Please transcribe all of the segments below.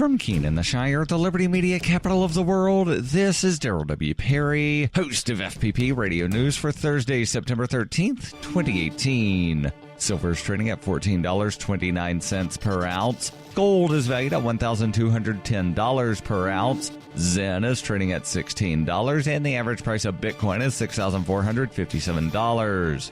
From Keene in the Shire, the Liberty Media capital of the world, this is Daryl W. Perry, host of FPP Radio News for Thursday, September 13th, 2018. Silver is trading at $14.29 per ounce. Gold is valued at $1,210 per ounce. Zen is trading at $16, and the average price of Bitcoin is $6,457.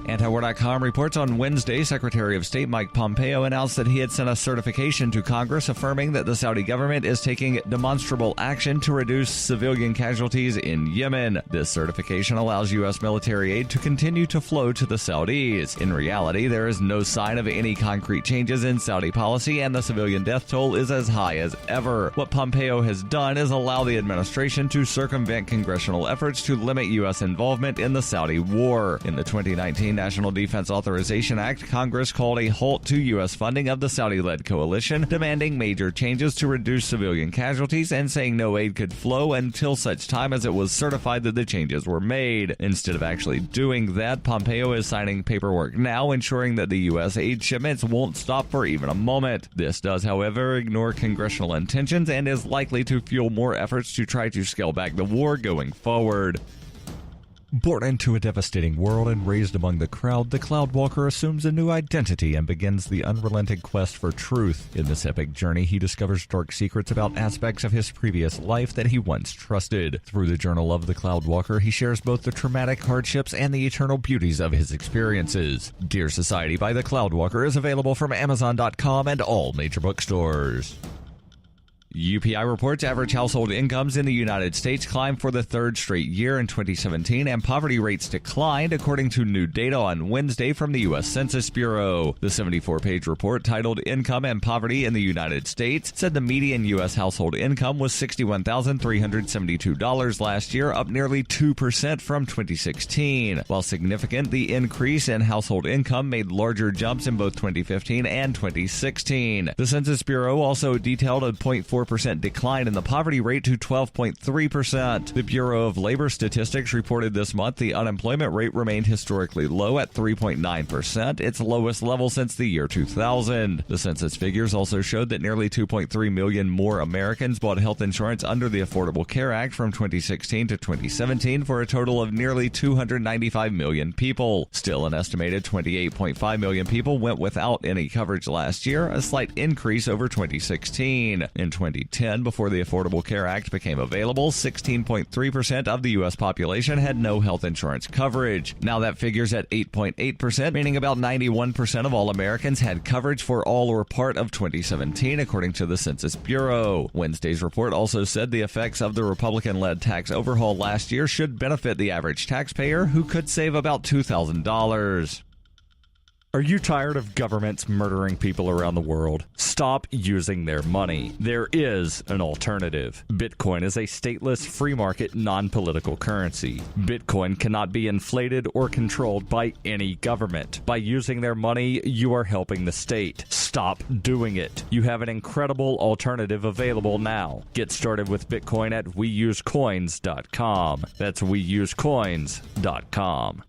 Antiwar.com reports on Wednesday, Secretary of State Mike Pompeo announced that he had sent a certification to Congress affirming that the Saudi government is taking demonstrable action to reduce civilian casualties in Yemen. This certification allows U.S. military aid to continue to flow to the Saudis. In reality, there is no sign of any concrete changes in Saudi policy, and the civilian death toll is as high as ever. What Pompeo has done is allow the administration to circumvent congressional efforts to limit U.S. involvement in the Saudi war. In the 2019 National Defense Authorization Act, Congress called a halt to U.S. funding of the Saudi-led coalition, demanding major changes to reduce civilian casualties and saying no aid could flow until such time as it was certified that the changes were made. Instead of actually doing that, Pompeo is signing paperwork now ensuring that the U.S. aid shipments won't stop for even a moment. This does, however, ignore congressional intentions and is likely to fuel more efforts to try to scale back the war going forward. Born into a devastating world and raised among the crowd, the Cloudwalker assumes a new identity and begins the unrelenting quest for truth. In this epic journey, he discovers dark secrets about aspects of his previous life that he once trusted. Through the Journal of the Cloudwalker, he shares both the traumatic hardships and the eternal beauties of his experiences. Dear Society by the Cloudwalker is available from Amazon.com and all major bookstores. UPI reports average household incomes in the United States climbed for the third straight year in 2017, and poverty rates declined, according to new data on Wednesday from the U.S. Census Bureau. The 74-page report titled Income and Poverty in the United States said the median U.S. household income was $61,372 last year, up nearly 2% from 2016. While significant, the increase in household income made larger jumps in both 2015 and 2016. The Census Bureau also detailed a 0.4% decline in the poverty rate to 12.3%. The Bureau of Labor Statistics reported this month the unemployment rate remained historically low at 3.9%, its lowest level since the year 2000. The census figures also showed that nearly 2.3 million more Americans bought health insurance under the Affordable Care Act from 2016 to 2017 for a total of nearly 295 million people. Still, an estimated 28.5 million people went without any coverage last year, a slight increase over 2016. In 2010, before the Affordable Care Act became available, 16.3% of the U.S. population had no health insurance coverage. Now that figure's at 8.8%, meaning about 91% of all Americans had coverage for all or part of 2017, according to the Census Bureau. Wednesday's report also said the effects of the Republican-led tax overhaul last year should benefit the average taxpayer, who could save about $2,000. Are you tired of governments murdering people around the world? Stop using their money. There is an alternative. Bitcoin is a stateless, free market, non-political currency. Bitcoin cannot be inflated or controlled by any government. By using their money, you are helping the state. Stop doing it. You have an incredible alternative available now. Get started with Bitcoin at weusecoins.com. That's weusecoins.com.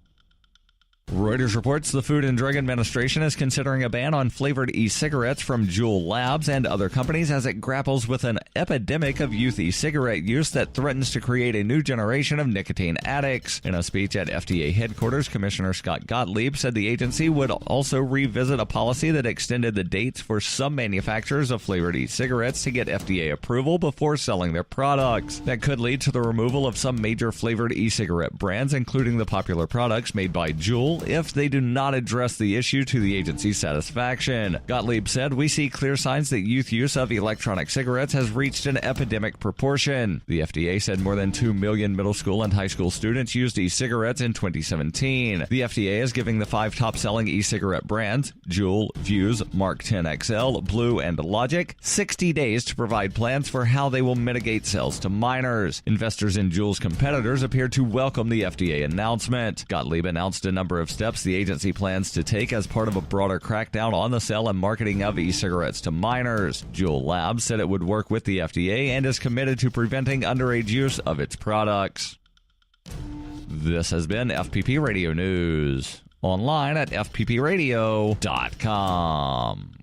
Reuters reports the Food and Drug Administration is considering a ban on flavored e-cigarettes from Juul Labs and other companies as it grapples with an epidemic of youth e-cigarette use that threatens to create a new generation of nicotine addicts. In a speech at FDA headquarters, Commissioner Scott Gottlieb said the agency would also revisit a policy that extended the dates for some manufacturers of flavored e-cigarettes to get FDA approval before selling their products. That could lead to the removal of some major flavored e-cigarette brands, including the popular products made by Juul, if they do not address the issue to the agency's satisfaction. Gottlieb said, "We see clear signs that youth use of electronic cigarettes has reached an epidemic proportion." The FDA said more than 2 million middle school and high school students used e-cigarettes in 2017. The FDA is giving the 5 top-selling e-cigarette brands, Juul, Vuse, Mark 10 XL, Blue, and Logic, 60 days to provide plans for how they will mitigate sales to minors. Investors in Juul's competitors appeared to welcome the FDA announcement. Gottlieb announced a number of steps the agency plans to take as part of a broader crackdown on the sale and marketing of e-cigarettes to minors. Juul Labs said it would work with the FDA and is committed to preventing underage use of its products. This has been FPP Radio News. Online at FPPRadio.com.